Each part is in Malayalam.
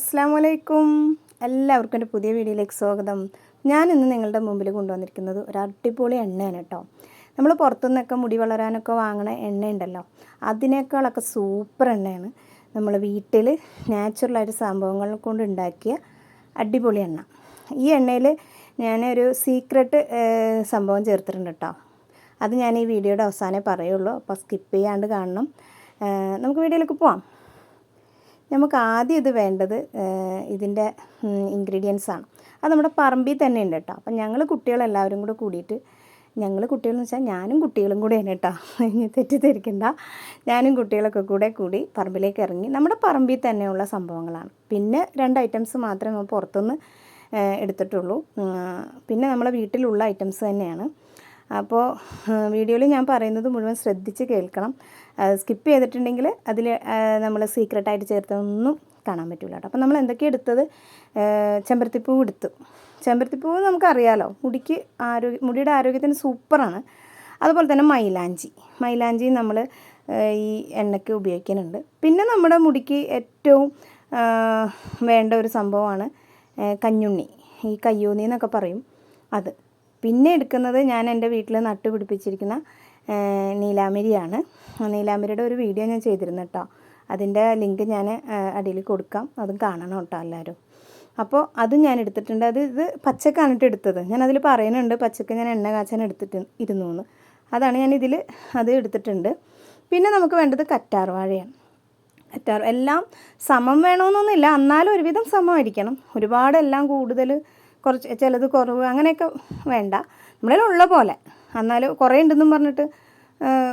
അസ്സലാമലൈക്കും. എല്ലാവർക്കും എൻ്റെ പുതിയ വീഡിയോയിലേക്ക് സ്വാഗതം. ഞാൻ ഇന്ന് നിങ്ങളുടെ മുമ്പിൽ കൊണ്ടുവന്നിരിക്കുന്നത് ഒരു അടിപൊളി എണ്ണയാണ് കേട്ടോ. നമ്മൾ പുറത്തുനിന്നൊക്കെ മുടി വളരാനൊക്കെ വാങ്ങണ എണ്ണയുണ്ടല്ലോ, അതിനേക്കാളൊക്കെ സൂപ്പർ എണ്ണയാണ്. നമ്മൾ വീട്ടിൽ നാച്ചുറലായിട്ട് സംഭവങ്ങൾ കൊണ്ട് ഉണ്ടാക്കിയ അടിപൊളി എണ്ണ. ഈ എണ്ണയിൽ ഞാനൊരു സീക്രട്ട് സംഭവം ചേർത്തിട്ടുണ്ട് കേട്ടോ. അത് ഞാൻ ഈ വീഡിയോയുടെ അവസാനമേ പറയുള്ളൂ, അപ്പോൾ സ്കിപ്പ് ചെയ്യാണ്ട് കാണണം. നമുക്ക് വീഡിയോയിലേക്ക് പോവാം. നമുക്ക് ആദ്യം ഇത് വേണ്ടത് ഇതിൻ്റെ ഇൻഗ്രീഡിയൻസാണ്. അത് നമ്മുടെ പറമ്പിൽ തന്നെ ഉണ്ട് കേട്ടോ. അപ്പം ഞങ്ങൾ കുട്ടികളെല്ലാവരും കൂടെ കൂടിയിട്ട്, ഞങ്ങൾ കുട്ടികളെന്ന് വെച്ചാൽ ഞാനും കുട്ടികളും കൂടെയാണ് കേട്ടോ, തെറ്റിദ്ധരിക്കണ്ട. ഞാനും കുട്ടികളൊക്കെ കൂടി പറമ്പിലേക്ക് ഇറങ്ങി. നമ്മുടെ പറമ്പിൽ തന്നെയുള്ള സംഭവങ്ങളാണ്. പിന്നെ 2 ഐറ്റംസ് മാത്രമേ നമ്മൾ പുറത്തുനിന്ന് എടുത്തിട്ടുള്ളൂ. പിന്നെ നമ്മളെ വീട്ടിലുള്ള ഐറ്റംസ് തന്നെയാണ്. അപ്പോൾ വീഡിയോയിൽ ഞാൻ പറയുന്നത് മുഴുവൻ ശ്രദ്ധിച്ച് കേൾക്കണം. സ്കിപ്പ് ചെയ്തിട്ടുണ്ടെങ്കിൽ അതിൽ നമ്മൾ സീക്രട്ടായിട്ട് ചേർത്തൊന്നും കാണാൻ പറ്റില്ല കേട്ടോ. അപ്പോൾ നമ്മൾ എന്തൊക്കെയാണ് എടുത്തത്? ചെമ്പരത്തിപ്പൂവ് എടുത്തു. ചെമ്പരത്തിപ്പൂവ് നമുക്കറിയാലോ, മുടിയുടെ ആരോഗ്യത്തിന് സൂപ്പറാണ്. അതുപോലെ തന്നെ മൈലാഞ്ചി നമ്മൾ ഈ എണ്ണയ്ക്ക് ഉപയോഗിക്കുന്നുണ്ട്. പിന്നെ നമ്മുടെ മുടിക്ക് ഏറ്റവും വേണ്ട ഒരു സംഭവമാണ് കഞ്ഞുണ്ണി, ഈ കയ്യൂന്നി എന്നൊക്കെ പറയും അത്. പിന്നെ എടുക്കുന്നത് ഞാൻ എൻ്റെ വീട്ടിൽ നട്ടുപിടിപ്പിച്ചിരിക്കുന്ന നീലാമിരിയാണ്. നീലാമിരിയുടെ ഒരു വീഡിയോ ഞാൻ ചെയ്തിരുന്നു കേട്ടോ. അതിൻ്റെ ലിങ്ക് ഞാൻ അടിയിൽ കൊടുക്കാം, അതും കാണണം കേട്ടോ എല്ലാവരും. അപ്പോൾ അതും ഞാൻ എടുത്തിട്ടുണ്ട്. ഇത് പച്ചക്കാണ് എടുത്തത്. ഞാനതിൽ പറയുന്നുണ്ട് പച്ചക്ക് ഞാൻ എണ്ണ കാച്ചാൻ ഇരുന്നു എന്ന്. അതാണ് ഞാനിതിൽ അത് എടുത്തിട്ടുണ്ട്. പിന്നെ നമുക്ക് വേണ്ടത് കറ്റാർവാഴയാണ്. എല്ലാം സമം വേണമെന്നൊന്നുമില്ല, എന്നാലും ഒരുവിധം സമമായിരിക്കണം. ഒരുപാടെല്ലാം കൂടുതൽ, കുറച്ച് ചിലത് കുറവ്, അങ്ങനെയൊക്കെ വേണ്ട. നമ്മളിലുള്ള പോലെ. എന്നാലും കുറേ ഉണ്ടെന്നും പറഞ്ഞിട്ട്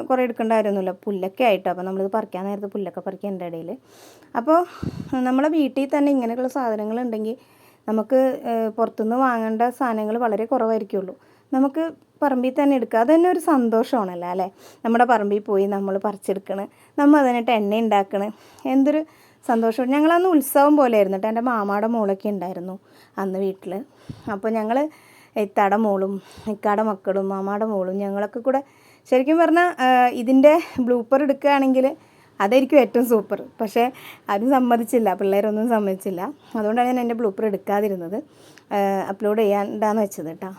കുറേ എടുക്കേണ്ട കാര്യമൊന്നുമില്ല. പുല്ലൊക്കെ ആയിട്ടോ. അപ്പോൾ നമ്മളിത് പറിക്കാൻ നേരത്ത് പുല്ലൊക്കെ പറിക്കാൻ എൻ്റെ ഇടയിൽ. അപ്പോൾ നമ്മളെ വീട്ടിൽ തന്നെ ഇങ്ങനെയൊക്കെയുള്ള സാധനങ്ങളുണ്ടെങ്കിൽ നമുക്ക് പുറത്തുനിന്ന് വാങ്ങേണ്ട സാധനങ്ങൾ വളരെ കുറവായിരിക്കുള്ളൂ. നമുക്ക് പറമ്പിൽ തന്നെ എടുക്കുക. അത് തന്നെ ഒരു സന്തോഷമാണല്ലോ അല്ലേ? നമ്മുടെ പറമ്പിൽ പോയി നമ്മൾ പറിച്ചെടുക്കണ്, നമ്മൾ അതിനിട്ട് എണ്ണ ഉണ്ടാക്കണ്, എന്തൊരു സന്തോഷം. ഞങ്ങളന്ന് ഉത്സവം പോലെ ആയിരുന്നു കേട്ടോ. എൻ്റെ മാമാടെ മോളൊക്കെ ഉണ്ടായിരുന്നു അന്ന് വീട്ടിൽ. അപ്പോൾ ഞങ്ങൾ ഇത്താടെ മോളും ഇക്കാടെ മക്കളും മാമാടെ മോളും ഞങ്ങളൊക്കെ കൂടെ, ശരിക്കും പറഞ്ഞാൽ ഇതിൻ്റെ ബ്ലൂപ്പർ എടുക്കുകയാണെങ്കിൽ അതായിരിക്കും ഏറ്റവും സൂപ്പർ. പക്ഷേ ആരും സമ്മതിച്ചില്ല, പിള്ളേരൊന്നും സമ്മതിച്ചില്ല. അതുകൊണ്ടാണ് ഞാൻ എൻ്റെ ബ്ലൂപ്പർ എടുക്കാതിരുന്നത്, അപ്ലോഡ് ചെയ്യാണ്ടാന്ന് വെച്ചത് കേട്ടോ.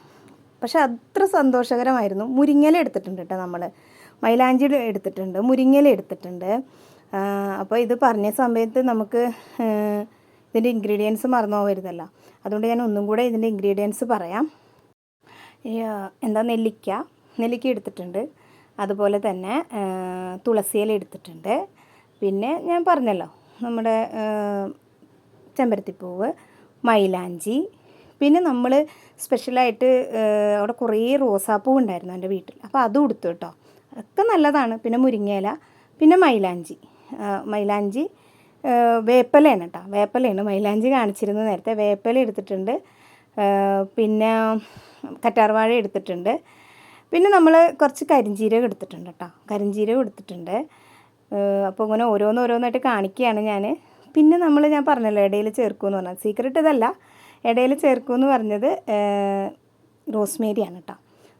പക്ഷേ അത്ര സന്തോഷകരമായിരുന്നു. മുരിങ്ങയില എടുത്തിട്ടുണ്ട് കേട്ടോ നമ്മൾ, മൈലാഞ്ചി എടുത്തിട്ടുണ്ട്, മുരിങ്ങയില എടുത്തിട്ടുണ്ട്. അപ്പോൾ ഇത് പറഞ്ഞ സമയത്ത് നമുക്ക് ഇതിൻ്റെ ഇൻഗ്രീഡിയൻസ് മറന്നു പോകരുതല്ലോ. അതുകൊണ്ട് ഞാൻ ഒന്നും കൂടെ ഇതിൻ്റെ ഇൻഗ്രീഡിയൻസ് പറയാം. നെല്ലിക്ക എടുത്തിട്ടുണ്ട്. അതുപോലെ തന്നെ തുളസിയില എടുത്തിട്ടുണ്ട്. പിന്നെ ഞാൻ പറഞ്ഞല്ലോ നമ്മുടെ ചെമ്പരത്തിപ്പൂവ്, മൈലാഞ്ചി. പിന്നെ നമ്മൾ സ്പെഷ്യലായിട്ട് അവിടെ കുറേ റോസാപ്പൂ ഉണ്ടായിരുന്നു എൻ്റെ വീട്ടിൽ, അപ്പോൾ അതും എടുത്തു കേട്ടോ. അതൊക്കെ നല്ലതാണ്. പിന്നെ മുരിങ്ങയില, പിന്നെ മൈലാഞ്ചി വേപ്പലയാണ് കേട്ടോ. വേപ്പലയാണ് മൈലാഞ്ചി കാണിച്ചിരുന്നത് നേരത്തെ. വേപ്പല എടുത്തിട്ടുണ്ട്. പിന്നെ കറ്റാർവാഴ എടുത്തിട്ടുണ്ട്. പിന്നെ നമ്മൾ കുറച്ച് കരിഞ്ജീരകം എടുത്തിട്ടുണ്ട് കേട്ടോ. കരിഞ്ജീരകം എടുത്തിട്ടുണ്ട്. അപ്പോൾ ഇങ്ങനെ ഓരോന്നായിട്ട് കാണിക്കുകയാണ് ഞാൻ. പിന്നെ ഞാൻ പറഞ്ഞല്ലോ ഇടയിൽ ചേർക്കുമെന്ന് പറഞ്ഞാൽ, സീക്രട്ട് ഇതല്ല, ഇടയിൽ ചേർക്കുമെന്ന് പറഞ്ഞത് റോസ്മേരിയാണ് കേട്ടോ.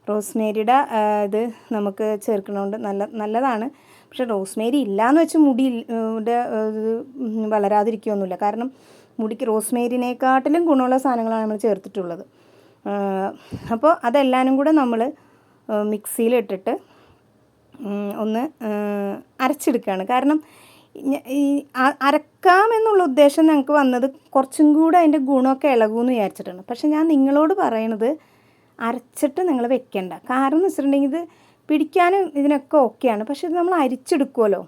റോസ്മേരിയുടെ ഇത് നമുക്ക് ചേർക്കണോണ്ട് നല്ലതാണ്. പക്ഷേ റോസ്മേരി ഇല്ലയെന്ന് വെച്ച് മുടിയുടെ വളരാതിരിക്കുകയൊന്നുമില്ല. കാരണം മുടിക്ക് റോസ്മേരിനെക്കാട്ടിലും ഗുണമുള്ള സാധനങ്ങളാണ് നമ്മൾ ചേർത്തിട്ടുള്ളത്. അപ്പോൾ അതെല്ലാനും കൂടെ നമ്മൾ മിക്സിയിലിട്ടിട്ട് ഒന്ന് അരച്ചെടുക്കുകയാണ്. കാരണം ഈ അരക്കാമെന്നുള്ള ഉദ്ദേശം ഞങ്ങൾക്ക് വന്നത് കുറച്ചും കൂടെ അതിൻ്റെ ഗുണമൊക്കെ ഇളകുമെന്ന് വിചാരിച്ചിട്ടാണ്. പക്ഷെ ഞാൻ നിങ്ങളോട് പറയണത് അരച്ചിട്ട് നിങ്ങൾ വെക്കേണ്ട. കാരണം എന്ന് വെച്ചിട്ടുണ്ടെങ്കിൽ ഇത് പിടിക്കാനും ഇതിനൊക്കെ ഓക്കെയാണ്. പക്ഷെ ഇത് നമ്മൾ അരിച്ചെടുക്കുമല്ലോ.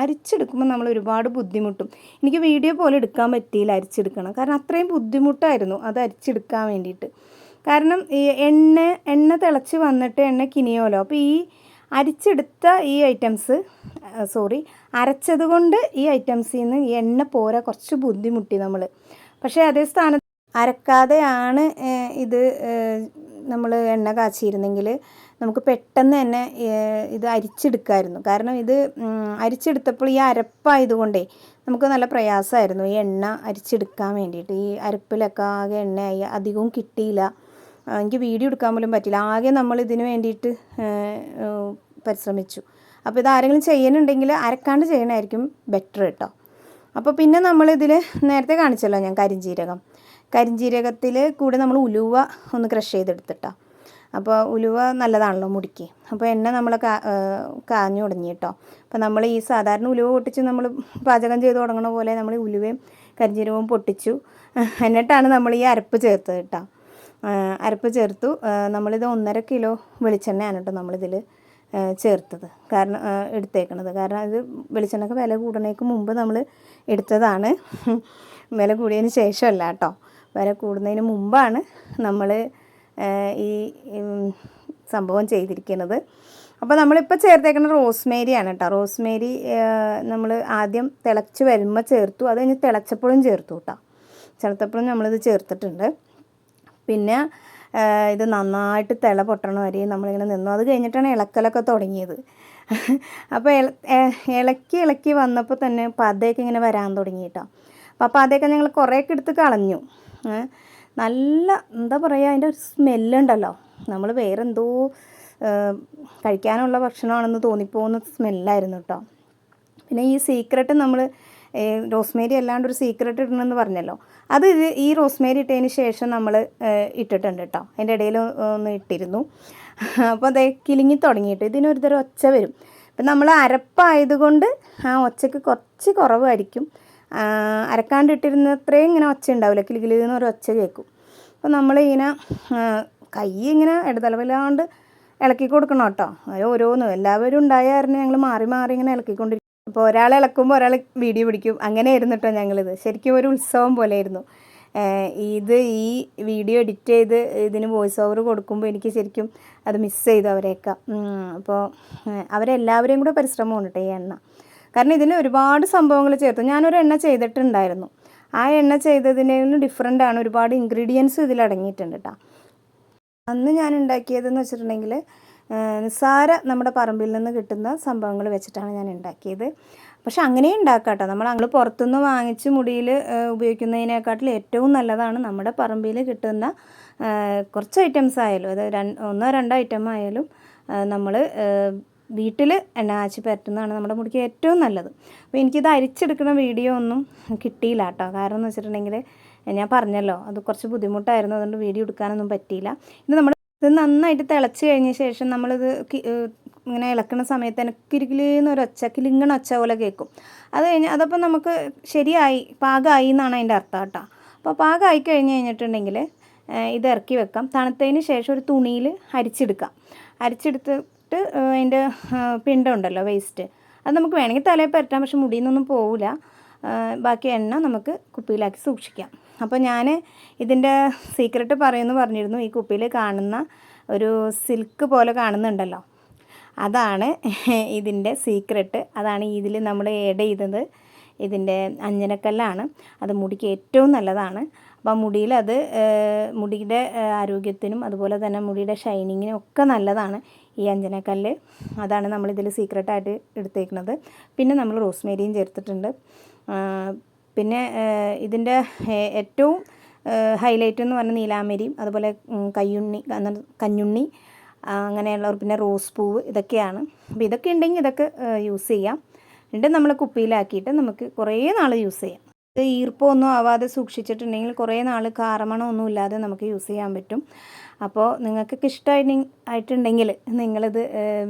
അരിച്ചെടുക്കുമ്പോൾ നമ്മൾ ഒരുപാട് ബുദ്ധിമുട്ടും. എനിക്ക് വീഡിയോ പോലെ എടുക്കാൻ പറ്റിയില്ല അരിച്ചെടുക്കണം. കാരണം അത്രയും ബുദ്ധിമുട്ടായിരുന്നു അത് അരിച്ചെടുക്കാൻ വേണ്ടിയിട്ട്. കാരണം ഈ എണ്ണ തിളച്ച് വന്നിട്ട് എണ്ണ കിനിയോലോ. അപ്പോൾ ഈ അരിച്ചെടുത്ത ഈ ഐറ്റംസ് അരച്ചത് കൊണ്ട് ഈ ഐറ്റംസിൽ നിന്ന് ഈ എണ്ണ പോരാ, കുറച്ച് ബുദ്ധിമുട്ടി നമ്മൾ. പക്ഷേ അതേ സ്ഥാനത്ത് അരക്കാതെയാണ് ഇത് നമ്മൾ എണ്ണ കാച്ചിയിരുന്നെങ്കിൽ നമുക്ക് പെട്ടെന്ന് തന്നെ ഇത് അരിച്ചെടുക്കാമായിരുന്നു. കാരണം ഇത് അരിച്ചെടുത്തപ്പോൾ ഈ അരപ്പായതുകൊണ്ടേ നമുക്ക് നല്ല പ്രയാസമായിരുന്നു ഈ എണ്ണ അരിച്ചെടുക്കാൻ വേണ്ടിയിട്ട്. ഈ അരപ്പിലൊക്കെ ആകെ എണ്ണയായി, അധികവും കിട്ടിയില്ല. എനിക്ക് വീഡിയോ എടുക്കാൻ പോലും പറ്റില്ല. ആകെ നമ്മൾ ഇതിന് വേണ്ടിയിട്ട് പരിശ്രമിച്ചു. അപ്പോൾ ഇതാരെങ്കിലും ചെയ്യുന്നുണ്ടെങ്കിൽ അരക്കാണ്ട് ചെയ്യണമായിരിക്കും ബെറ്റർ കേട്ടോ. അപ്പോൾ പിന്നെ നമ്മളിതിൽ നേരത്തെ കാണിച്ചല്ലോ ഞാൻ കരിഞ്ജീരകത്തിൽ കൂടെ നമ്മൾ ഉലുവ ഒന്ന് ക്രഷ് ചെയ്തെടുത്തിട്ടോ. അപ്പോൾ ഉലുവ നല്ലതാണല്ലോ മുടിക്ക്. അപ്പോൾ എണ്ണ നമ്മൾ കാഞ്ഞു തുടങ്ങി കേട്ടോ. അപ്പോൾ നമ്മൾ ഈ സാധാരണ ഉലുവ പൊട്ടിച്ച് നമ്മൾ പാചകം ചെയ്ത് തുടങ്ങണ പോലെ നമ്മൾ ഉലുവയും കരിഞ്ജീരകവും പൊട്ടിച്ചു. എന്നിട്ടാണ് നമ്മൾ ഈ അരപ്പ് ചേർത്തത് കേട്ടോ. അരപ്പ് ചേർത്തു. നമ്മളിത് 1.5 കിലോ വെളിച്ചെണ്ണയാണ് കേട്ടോ നമ്മളിതിൽ ചേർത്തത്. കാരണം എടുത്തേക്കണത് കാരണം ഇത് വെളിച്ചെണ്ണയ്ക്ക് വില കൂടണേക്ക് മുമ്പ് നമ്മൾ എടുത്തതാണ്. വില കൂടിയതിന് ശേഷമല്ല കേട്ടോ, വില കൂടുന്നതിന് മുമ്പാണ് നമ്മൾ ഈ സംഭവം ചെയ്തിരിക്കുന്നത്. അപ്പോൾ നമ്മളിപ്പോൾ ചേർത്തേക്കുന്നത് റോസ്മേരിയാണ് കേട്ടോ. റോസ്മേരി നമ്മൾ ആദ്യം തിളച്ച് വരുമ്പോൾ ചേർത്തു, അത് കഴിഞ്ഞ് തിളച്ചപ്പോഴും ചേർത്തു കേട്ടോ. തിളച്ചപ്പോഴും നമ്മളിത് ചേർത്തിട്ടുണ്ട്. പിന്നെ ഇത് നന്നായിട്ട് തിള പൊട്ടണ വരെ നമ്മളിങ്ങനെ നിന്നു. അത് കഴിഞ്ഞിട്ടാണ് ഇളക്കലൊക്കെ തുടങ്ങിയത്. അപ്പോൾ ഇളക്കി വന്നപ്പോൾ തന്നെ പതയൊക്കെ ഇങ്ങനെ വരാൻ തുടങ്ങി കേട്ടോ. അപ്പോൾ പതയൊക്കെ ഞങ്ങൾ കുറേയൊക്കെ എടുത്ത് കളഞ്ഞു. നല്ല എന്താ പറയുക, അതിൻ്റെ ഒരു സ്മെല്ലുണ്ടല്ലോ, നമ്മൾ വേറെന്തോ കഴിക്കാനുള്ള ഭക്ഷണമാണെന്ന് തോന്നിപ്പോകുന്ന സ്മെല്ലായിരുന്നു കേട്ടോ. പിന്നെ ഈ സീക്രട്ട് നമ്മൾ റോസ്മേരി അല്ലാണ്ട് ഒരു സീക്രട്ട് ഇടണമെന്ന് പറഞ്ഞല്ലോ, അത് ഈ റോസ്മേരി ഇട്ടതിന് ശേഷം നമ്മൾ ഇട്ടിട്ടുണ്ട് കേട്ടോ. അതിൻ്റെ ഇടയിൽ ഒന്ന് ഇട്ടിരുന്നു. അപ്പോൾ അതേ കിലുങ്ങി തുടങ്ങിയിട്ട് ഇതിനൊരു തരം ഒച്ച വരും. അപ്പം നമ്മൾ അരപ്പായതുകൊണ്ട് ആ ഒച്ചയ്ക്ക് കുറച്ച് കുറവായിരിക്കും. അരക്കാണ്ടിട്ടിരുന്നത്രയും ഇങ്ങനെ ഒച്ച ഉണ്ടാവില്ല, കിലുകിലെന്ന് ഒരു ഒച്ച കേൾക്കും. അപ്പോൾ നമ്മളിങ്ങനെ കൈ ഇങ്ങനെ ഇടതലവിലാണ്ട് ഇളക്കി കൊടുക്കണം കേട്ടോ. അത് ഓരോന്നും എല്ലാവരും ഉണ്ടായായിരുന്നു ഞങ്ങൾ മാറി മാറി ഇങ്ങനെ ഇളക്കിക്കൊണ്ടിരിക്കും. അപ്പോൾ ഒരാൾ ഇളക്കുമ്പോൾ ഒരാൾ വീഡിയോ പിടിക്കും, അങ്ങനെയായിരുന്നു കേട്ടോ ഞങ്ങളിത്. ശരിക്കും ഒരു ഉത്സവം പോലെയായിരുന്നു ഇത്. ഈ വീഡിയോ എഡിറ്റ് ചെയ്ത് ഇതിന് വോയിസ് ഓവർ കൊടുക്കുമ്പോൾ എനിക്ക് ശരിക്കും അത് മിസ് ചെയ്തു അവരെയൊക്കെ. അപ്പോൾ അവരെല്ലാവരെയും കൂടെ പരിശ്രമമാണ് കേട്ടോ ഈ എണ്ണ. കാരണം ഇതിന് ഒരുപാട് സംഭവങ്ങൾ ചേർത്തു. ഞാനൊരു എണ്ണ ചെയ്തിട്ടുണ്ടായിരുന്നു. ആ എണ്ണ ചെയ്തതിനേലും ഡിഫറെൻ്റ് ആണ്, ഒരുപാട് ഇൻഗ്രീഡിയൻസ് ഇതിൽ അടങ്ങിയിട്ടുണ്ട് കേട്ടോ. അന്ന് ഞാൻ ഉണ്ടാക്കിയതെന്ന് വെച്ചിട്ടുണ്ടെങ്കിൽ നിസ്സാര നമ്മുടെ പറമ്പിൽ നിന്ന് കിട്ടുന്ന സംഭവങ്ങൾ വെച്ചിട്ടാണ് ഞാൻ ഉണ്ടാക്കിയത്. പക്ഷെ അങ്ങനെയും ഉണ്ടാക്കാം കേട്ടോ. നമ്മൾ പുറത്തുനിന്ന് വാങ്ങിച്ച് മുടിയിൽ ഉപയോഗിക്കുന്നതിനേക്കാട്ടിൽ ഏറ്റവും നല്ലതാണ് നമ്മുടെ പറമ്പിൽ കിട്ടുന്ന കുറച്ച് ഐറ്റംസ് ആയാലും, അത് 1-2 ഐറ്റം ആയാലും നമ്മൾ വീട്ടിൽ എണ്ണ കാച്ചി പരട്ടുന്നതാണ് നമ്മുടെ മുടിക്ക് ഏറ്റവും നല്ലത്. അപ്പോൾ എനിക്കിത് അരിച്ചെടുക്കുന്ന വീഡിയോ ഒന്നും കിട്ടിയില്ല കേട്ടോ. കാരണം എന്ന് വെച്ചിട്ടുണ്ടെങ്കിൽ ഞാൻ പറഞ്ഞല്ലോ അത് കുറച്ച് ബുദ്ധിമുട്ടായിരുന്നു, അതുകൊണ്ട് വീഡിയോ എടുക്കാനൊന്നും പറ്റിയില്ല. ഇത് നന്നായിട്ട് തിളച്ച് കഴിഞ്ഞ ശേഷം നമ്മളിത് ഇങ്ങനെ ഇളക്കുന്ന സമയത്ത് തന്നെ കിലുകിലെന്നൊരൊച്ച, കിലുങ്ങണ ഒച്ച പോലെ കേൾക്കും. അത് കഴിഞ്ഞ് അതപ്പോൾ നമുക്ക് ശരിയായി പാകമായി എന്നാണ് അതിൻ്റെ അർത്ഥം കേട്ടോ. അപ്പോൾ പാകമായി കഴിഞ്ഞിട്ടുണ്ടെങ്കിൽ ഇത് ഇറക്കി വെക്കാം. തണുത്തതിന് ശേഷം ഒരു തുണിയിൽ അരിച്ചെടുത്തിട്ട് അതിൻ്റെ പിണ്ടം ഉണ്ടല്ലോ, വേസ്റ്റ്, അത് നമുക്ക് വേണമെങ്കിൽ തലയിൽ പരട്ടാം. പക്ഷെ മുടിയിൽ നിന്നൊന്നും പോവില്ല. ബാക്കി എണ്ണ നമുക്ക് കുപ്പിയിലാക്കി സൂക്ഷിക്കാം. അപ്പോൾ ഞാൻ ഇതിൻ്റെ സീക്രട്ട് പറഞ്ഞിരുന്നു. ഈ കുപ്പിയിൽ കാണുന്ന ഒരു സിൽക്ക് പോലെ കാണുന്നുണ്ടല്ലോ, അതാണ് ഇതിൻ്റെ സീക്രട്ട്. അതാണ് ഇതിൽ നമ്മൾ ആഡ് ചെയ്തത്. ഇതിൻ്റെ അഞ്ജനക്കല്ലാണ്. അത് മുടിക്ക് ഏറ്റവും നല്ലതാണ്. അപ്പോൾ മുടിയിൽ അത് മുടിയുടെ ആരോഗ്യത്തിനും അതുപോലെ തന്നെ മുടിയുടെ ഷൈനിങ്ങിനും ഒക്കെ നല്ലതാണ് ഈ അഞ്ജനക്കല്ല്. അതാണ് നമ്മളിതിൽ സീക്രട്ടായിട്ട് എടുത്തേക്കുന്നത്. പിന്നെ നമ്മൾ റോസ്മേരിയും ചേർത്തിട്ടുണ്ട്. പിന്നെ ഇതിൻ്റെ ഏറ്റവും ഹൈലൈറ്റ് എന്ന് പറഞ്ഞാൽ നീലാമരിയും അതുപോലെ കഞ്ഞുണ്ണി അങ്ങനെയുള്ളവർ, പിന്നെ റോസ് പൂവ്, ഇതൊക്കെയാണ്. അപ്പോൾ ഇതൊക്കെ ഉണ്ടെങ്കിൽ ഇതൊക്കെ യൂസ് ചെയ്യാം. എന്നിട്ട് നമ്മൾ കുപ്പിയിലാക്കിയിട്ട് നമുക്ക് കുറേ നാൾ യൂസ് ചെയ്യാം. ഇത് ഈർപ്പമൊന്നും ആവാതെ സൂക്ഷിച്ചിട്ടുണ്ടെങ്കിൽ കുറേ നാൾ കാരമണമൊന്നും ഇല്ലാതെ നമുക്ക് യൂസ് ചെയ്യാൻ പറ്റും. അപ്പോൾ നിങ്ങൾക്കൊക്കെ ഇഷ്ടമായിട്ടുണ്ടെങ്കിൽ നിങ്ങളിത്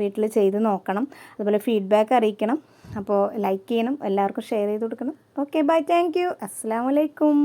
വീട്ടിൽ ചെയ്ത് നോക്കണം. അതുപോലെ ഫീഡ്ബാക്ക് അറിയിക്കണം. അപ്പോൾ ലൈക്ക് ചെയ്യണം, എല്ലാവർക്കും ഷെയർ ചെയ്ത് കൊടുക്കണം. ഓക്കെ, ബൈ, താങ്ക് യു, അസ്സലാമു അലൈക്കും.